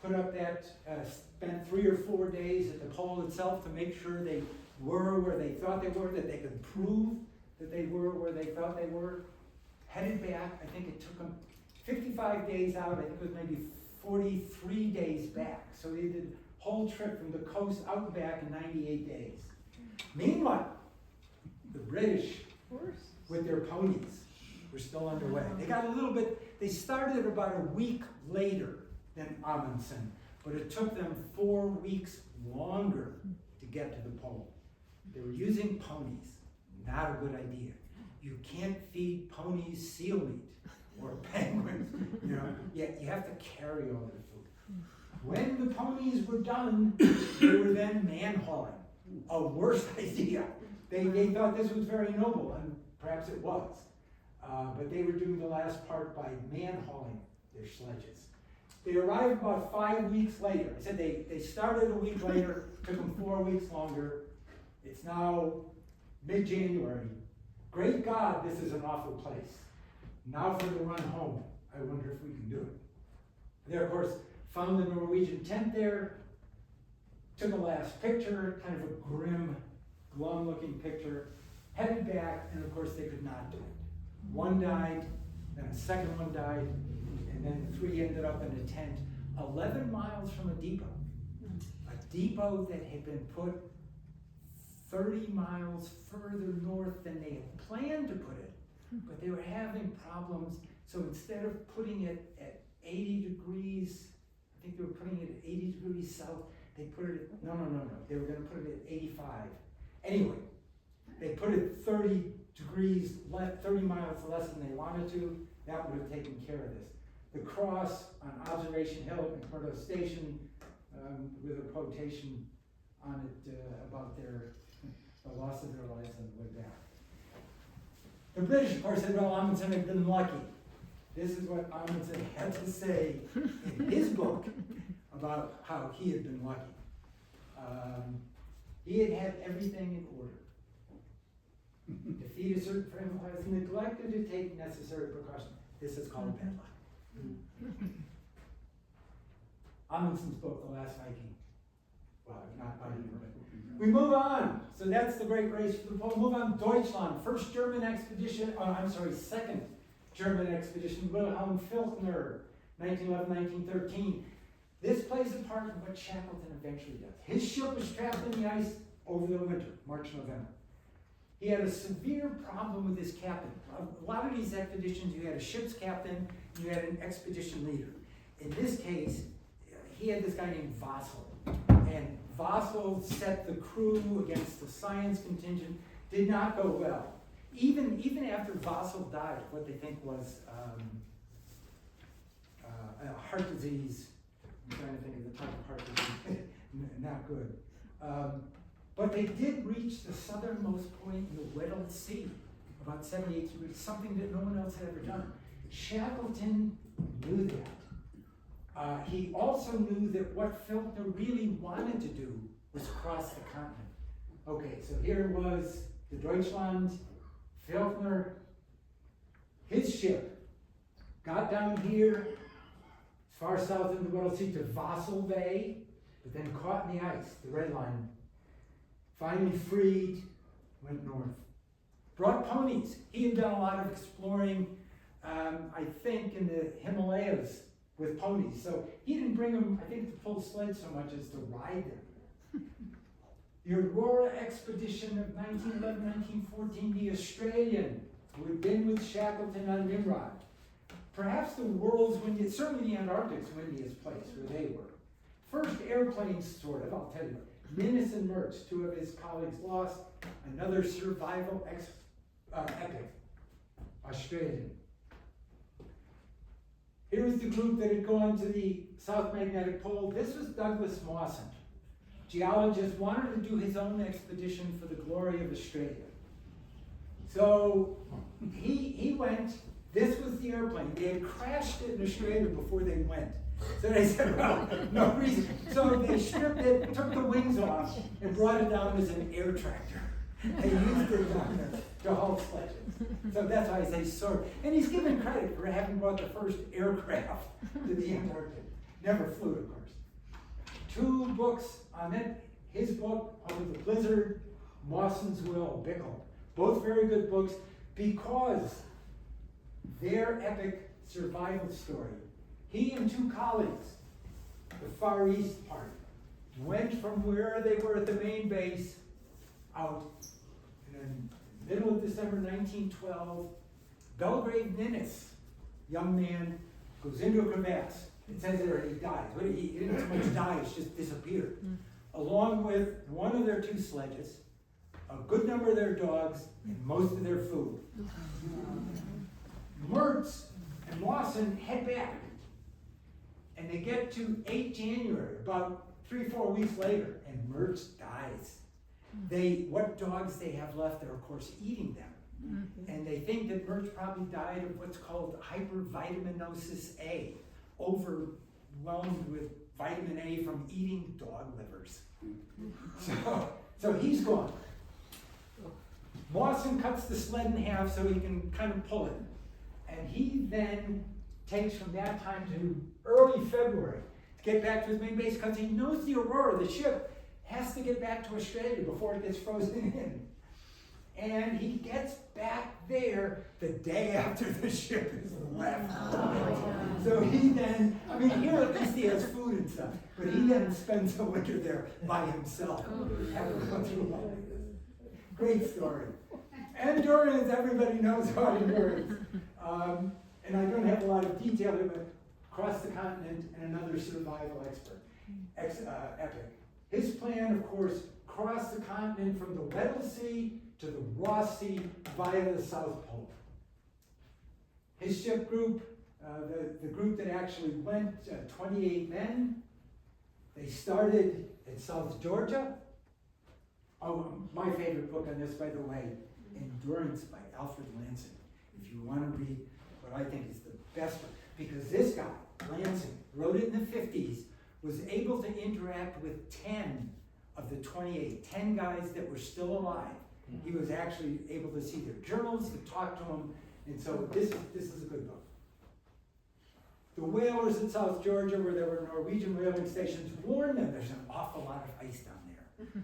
Put up that, spent 3 or 4 days at the pole itself to make sure they were where they thought they were, that they could prove that they were where they thought they were. Headed back, I think it took them 55 days out, I think it was maybe 43 days back. So they did the whole trip from the coast out and back in 98 days. Meanwhile, the British, with their ponies, were still underway. They got a little bit, they started about a week later than Amundsen, but it took them 4 weeks longer to get to the pole. They were using ponies, not a good idea. You can't feed ponies seal meat or penguins, you know, you have to carry all their food. When the ponies were done, they were then man-hauling. A worse idea. They thought this was very noble, and perhaps it was. But they were doing the last part by man-hauling their sledges. They arrived about 5 weeks later. I said they started a week later, took them 4 weeks longer. It's now mid-January. Great God, this is an awful place. Now for the run home. I wonder if we can do it. They, of course, found the Norwegian tent there, took a last picture, kind of a grim, glum-looking picture, headed back, and of course they could not do it. 1 died, then a second one died, and then 3 ended up in a tent 11 miles from a depot. A depot that had been put 30 miles further north than they had planned to put it, but they were having problems, so instead of putting it at 80 degrees, I think they were putting it at 80 degrees south, they put it at, no, they were gonna put it at 85. Anyway, they put it 30 degrees, 30 miles less than they wanted to. That would have taken care of this. The cross on Observation Hill at McMurdo Station, with a quotation on it about the loss of their lives on the way back. The British, of course, said, well, Amundsen had been lucky. This is what Amundsen had to say in his book about how he had been lucky. He had had everything in order. Defeat a certain friend who has neglected to take necessary precautions. This is called bad luck. Amundsen's book, The Last Viking. Well, not Viking, but we move on. So that's the great race for the pole. Move on. Deutschland, second German expedition, Wilhelm Filchner, 1911-1913. This plays a part in what Shackleton eventually does. His ship was trapped in the ice over the winter, March, November. He had a severe problem with his captain. A lot of these expeditions, you had a ship's captain, you had an expedition leader. In this case, he had this guy named Vassel. And Vassel set the crew against the science contingent, did not go well. Even after Vassel died, what they think was a heart disease. I'm trying to think of the type of heart disease. Not good. But they did reach the southernmost point in the Weddell Sea, about 78 degrees, something that no one else had ever done. Shackleton knew that. He also knew that what Filchner really wanted to do was cross the continent. Okay, so here was the Deutschland, Filchner, his ship got down here, as far south in the Weddell Sea to Vassel Bay, but then caught in the ice, the red line. Finally freed, went north. Brought ponies. He had done a lot of exploring, I think, in the Himalayas with ponies. So he didn't bring them, I think, to pull sleds so much as to ride them. The Aurora expedition of 1911-1914, the Australian, who had been with Shackleton on Nimrod. Perhaps the world's windiest, certainly the Antarctic's windiest place where they were. First airplanes, sort of, I'll tell you. Minnis and Mertz, two of his colleagues lost. Another survival epic, Australian. Here was the group that had gone to the South Magnetic Pole. This was Douglas Mawson. Geologist, wanted to do his own expedition for the glory of Australia. So he went, this was the airplane. They had crashed it in Australia before they went. So they said, well, no reason. So they stripped it, took the wings off, and brought it down as an air tractor. They used it to haul sledges. So that's why I say sort. And he's given credit for having brought the first aircraft to the Antarctic. Never flew, of course. 2 books on it. His book, Over the Blizzard, Mawson's Will, Bickle. Both very good books because their epic survival story. He and 2 colleagues, the Far East part, went from where they were at the main base out in the middle of December 1912. Belgrade Ninnis, young man, goes into a crevasse. It says there he dies. But he didn't so much die, it's just disappeared. Along with one of their 2 sledges, a good number of their dogs, and most of their food. Mertz and Mawson head back. And they get to 8 January, about 3-4 weeks later, and Mertz dies. What dogs they have left are, of course, eating them. And they think that Mertz probably died of what's called hypervitaminosis A, overwhelmed with vitamin A from eating dog livers. So he's gone. Mawson cuts the sled in half so he can kind of pull it. And he then takes from that time to early February to get back to his main base because he knows the Aurora, the ship, has to get back to Australia before it gets frozen in. And he gets back there the day after the ship is left. So he then, I mean, here at least he has food and stuff, but he then spends the winter there by himself. Great story. Endurance, everybody knows about endurance. And I don't have a lot of detail here, but across the continent and another survival epic. His plan, of course, crossed the continent from the Weddell Sea to the Ross Sea via the South Pole. His ship group, the group that actually went, 28 men, they started in South Georgia. Oh, my favorite book on this, by the way, Endurance by Alfred Lansing. If you want to read what I think is the best one, because this guy, Lansing, wrote it in the 50s, was able to interact with 10 of the 28, 10 guys that were still alive. He was actually able to see their journals, to talk to them, and so this is a good book. The whalers in South Georgia, where there were Norwegian whaling stations, warned them there's an awful lot of ice down there.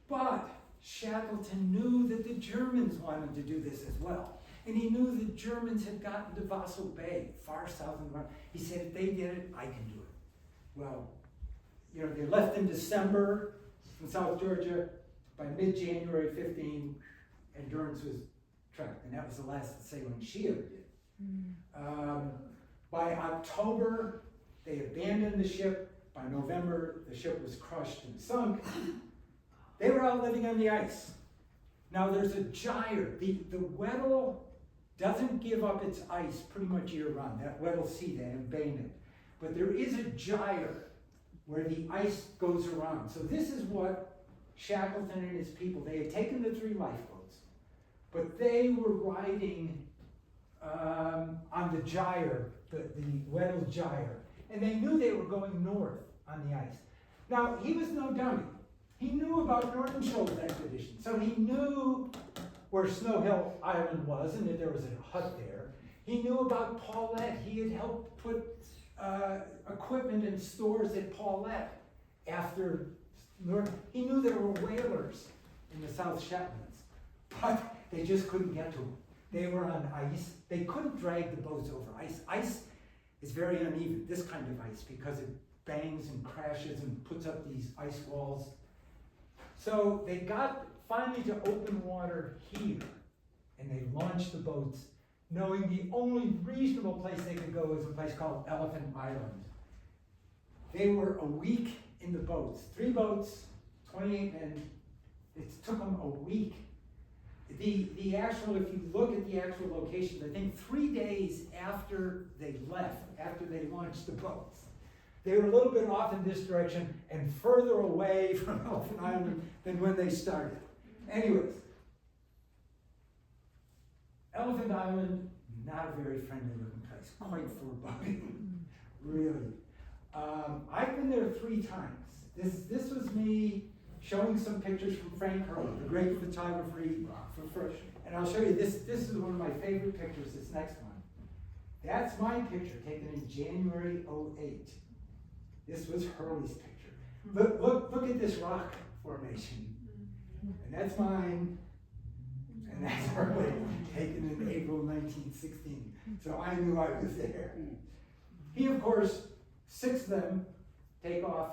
But Shackleton knew that the Germans wanted to do this as well. And he knew the Germans had gotten to Vassal Bay, far south of the mountain. He said, if they did it, I can do it. Well, you know, they left in December from South Georgia. By mid-January 15, Endurance was tracked, and that was the last sailing she ever did. By October, they abandoned the ship. By November, the ship was crushed and sunk. They were out living on the ice. Now there's a gyre. The Weddell doesn't give up its ice pretty much year-round. That Weddell Sea, that embayment. But there is a gyre where the ice goes around. So this is what Shackleton and his people, they had taken the 3 lifeboats, but they were riding on the gyre, the Weddell gyre, and they knew they were going north on the ice. Now, he was no dummy. He knew about Northern Shoals expedition, so he knew where Snow Hill Island was and that there was a hut there. He knew about Paulette. He had helped put equipment and stores at Paulette after he knew there were whalers in the South Shetlands, but they just couldn't get to them. They were on ice. They couldn't drag the boats over ice. Ice is very uneven, this kind of ice, because it bangs and crashes and puts up these ice walls. So they got finally to open water here, and they launched the boats, knowing the only reasonable place they could go is a place called Elephant Island. They were a week in the boats, 3 boats, 28 men. It took them a week. The actual, if you look at the actual locations, I think 3 days after they left, after they launched the boats, they were a little bit off in this direction and further away from Elephant Island than when they started. Anyways, Elephant Island, not a very friendly looking place, quite foreboding, really. I've been there 3 times. This was me showing some pictures from Frank Hurley, the great photographer. And I'll show you this. This is one of my favorite pictures, this next one. That's my picture taken in January '08. This was Hurley's picture. Look at this rock formation. And that's mine. And that's Hurley, taken in April 1916. So I knew I was there. He, of course, 6 of them take off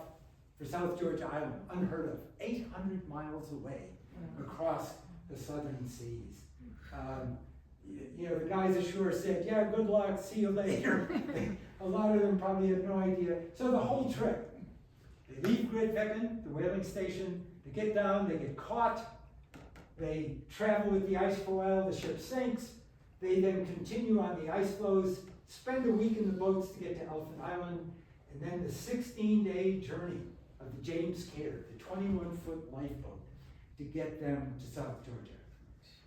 for South Georgia Island, unheard of, 800 miles away across the southern seas. You know, the guys ashore said, yeah, good luck, see you later. A lot of them probably had no idea. So the whole trip, they leave Grytviken, the whaling station, they get down, they get caught, they travel with the ice for a while, the ship sinks, they then continue on the ice floes, spend a week in the boats to get to Elephant Island, and then the 16-day journey of the James Caird, the 21-foot lifeboat, to get them to South Georgia.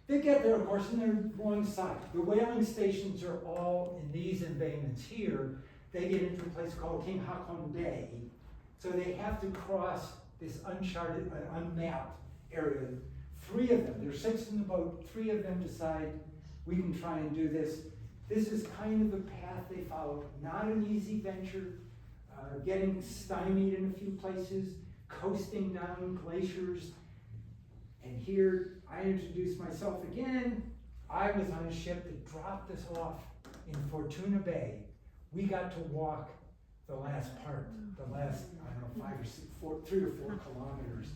They get there, of course, and they're wrong side. The whaling stations are all in these embayments here. They get into a place called King Haakon Bay, so they have to cross this uncharted, unmapped area. 3 of them, there's 6 in the boat, 3 of them decide, we can try and do this. This is kind of the path they follow. Not an easy venture, getting stymied in a few places, coasting down glaciers. And here, I introduce myself again. I was on a ship that dropped us off in Fortuna Bay. We got to walk the last part, the last, I don't know, 3 or 4 kilometers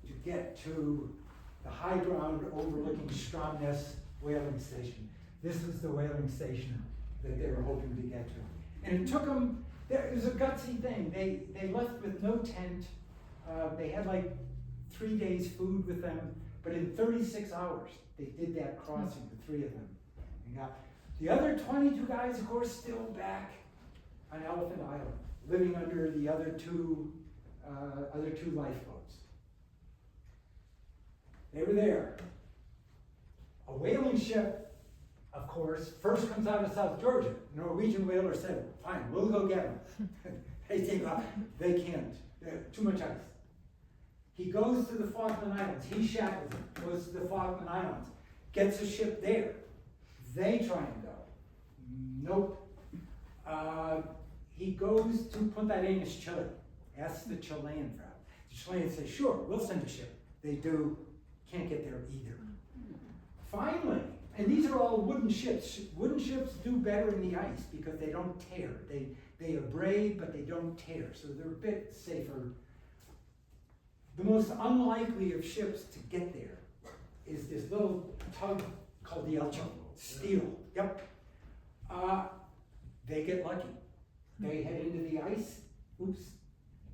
to get to the high ground overlooking Stromness whaling station. This was the whaling station that they were hoping to get to. And it took them, it was a gutsy thing. They left with no tent. They had like 3 days food with them, but in 36 hours, they did that crossing, the 3 of them. And got the other 22 guys, of course, still back on Elephant Island, living under the other two lifeboats. They were there. A whaling ship, of course, first comes out of South Georgia. The Norwegian whaler said, fine, we'll go get them. They think, they can't, too much ice. He goes to the Falkland Islands. He Shackleton goes to the Falkland Islands, gets a ship there. They try and go. Nope. he goes to Punta Arenas, Chile, asks the Chilean for help. The Chileans say, sure, we'll send a ship. They do, can't get there either. Finally, and these are all wooden ships. Wooden ships do better in the ice because they don't tear. They abrade, but they don't tear, so they're a bit safer. The most unlikely of ships to get there is this little tug called the Elcho, steel. Yep. They get lucky. They head into the ice. Oops.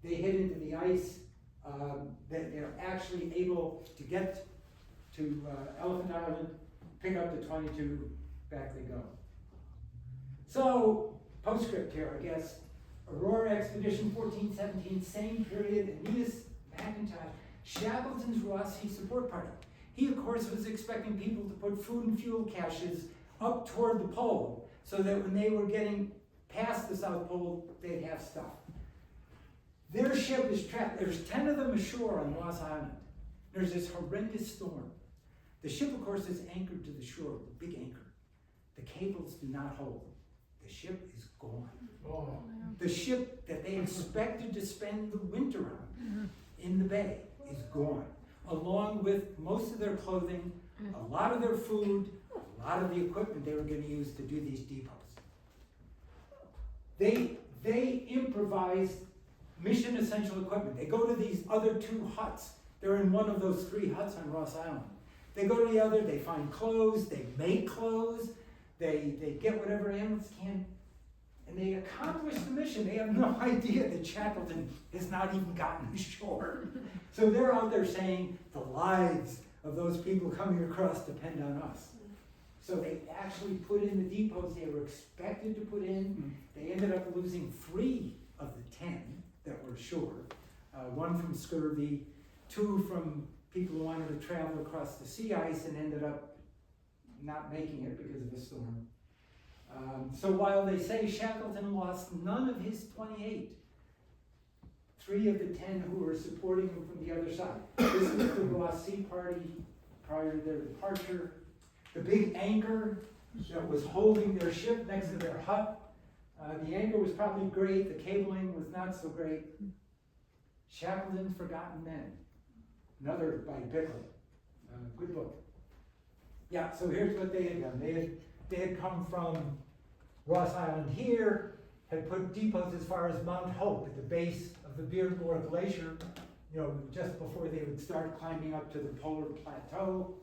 They head into the ice. They're actually able to get to Elephant Island, pick up the 22, back they go. So, postscript here, I guess. Aurora Expedition 1417, same period, Aeneas McIntosh, Shackleton's Ross Sea Support Party. He, of course, was expecting people to put food and fuel caches up toward the pole so that when they were getting past the South Pole, they'd have stuff. Their ship is trapped. There's 10 of them ashore on Ross Island. There's this horrendous storm. The ship, of course, is anchored to the shore with a big anchor. The cables do not hold. The ship is gone. Oh. The ship that they expected to spend the winter on in the bay is gone, along with most of their clothing, a lot of their food, a lot of the equipment they were going to use to do these depots. They improvised mission essential equipment. They go to these other 2 huts. They're in one of those 3 huts on Ross Island. They go to the other, they find clothes, they make clothes, they get whatever animals can, and they accomplish the mission. They have no idea that Shackleton has not even gotten ashore. So they're out there saying the lives of those people coming across depend on us. So they actually put in the depots they were expected to put in. They ended up losing 3 of the 10 that were ashore. 1 from scurvy, 2 from people who wanted to travel across the sea ice and ended up not making it because of a storm. So while they say Shackleton lost none of his 28, 3 of the 10 who were supporting him from the other side. This was the Ross Sea Party prior to their departure. The big anchor that was holding their ship next to their hut. The anchor was probably great, the cabling was not so great. Shackleton's Forgotten Men, another by Bickley, good book. Yeah, so here's what they had done. They had come from Ross Island here, had put depots as far as Mount Hope at the base of the Beardmore Glacier, just before they would start climbing up to the polar plateau.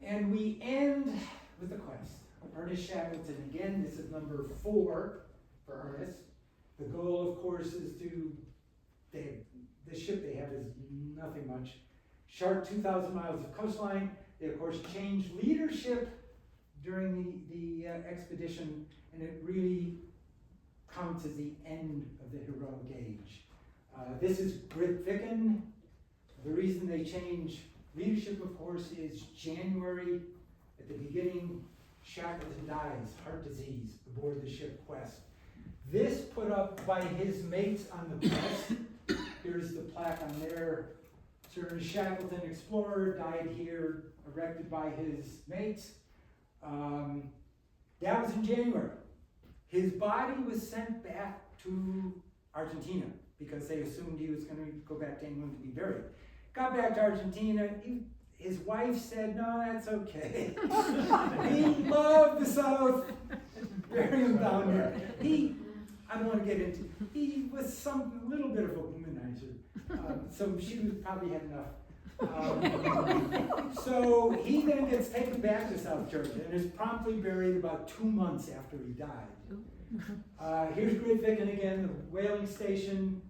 And we end with the quest. Ernest Shackleton, again, this is number 4 for Ernest. The goal, of course, is the ship they have is nothing much. Sharp 2,000 miles of coastline. They, of course, changed leadership during the expedition, and it really counts as the end of the heroic age. This is Grytviken. The reason they change leadership, of course, is January. At the beginning, Shackleton dies, heart disease, aboard the ship Quest. This put up by his mates on the Quest. Here's the plaque on there. Sir Shackleton, explorer, died here, erected by his mates. That was in January. His body was sent back to Argentina because they assumed he was going to go back to England to be buried. Got back to Argentina. His wife said, no, that's okay. He loved the South. Bury him down there. I don't want to get into, he was a little bit of a womanizer. So she probably had enough. So he then gets taken back to South Georgia and is promptly buried about 2 months after he died. Here's Grytviken again, the whaling station,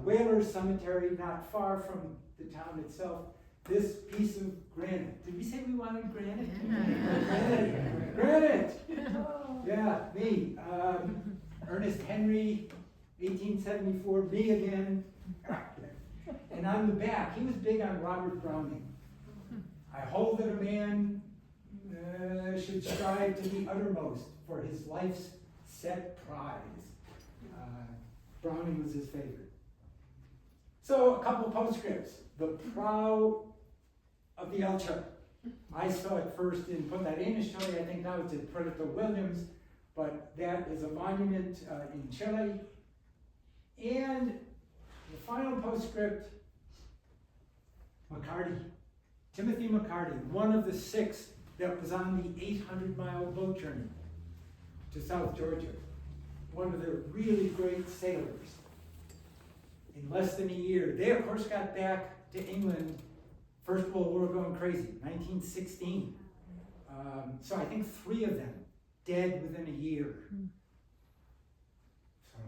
Whalers Cemetery, not far from the town itself. This piece of granite. Did we say we wanted granite? Yeah. Granite! Yeah, me. Ernest Henry, 1874, me again. And on the back, he was big on Robert Browning. I hold that a man should strive to the uttermost for his life's set prize. Browning was his favorite. So a couple postscripts. The prow of the Elcho. I saw it first in Punta Arenas, Chile. I think now it's in Puerto Williams, but that is a monument in Chile. And the final postscript, McCarty, Timothy McCarty, one of the 6 that was on the 800-mile boat journey to South Georgia. One of the really great sailors. In less than a year, they of course got back to England, First World War going crazy, 1916. So I think 3 of them dead within a year. So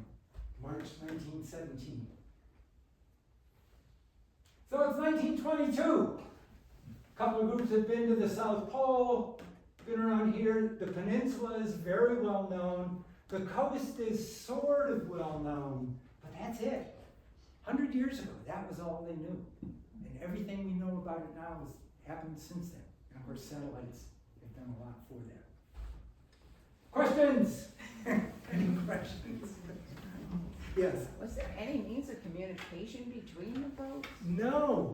March 1917. So it's 1922. A couple of groups have been to the South Pole, been around here. The peninsula is very well known. The coast is sort of well known, but that's it. 100 years ago, that was all they knew. And everything we know about it now has happened since then. And of course, satellites have done a lot for that. Questions? Any questions? Yes. Was there any means of communication between the boats? No.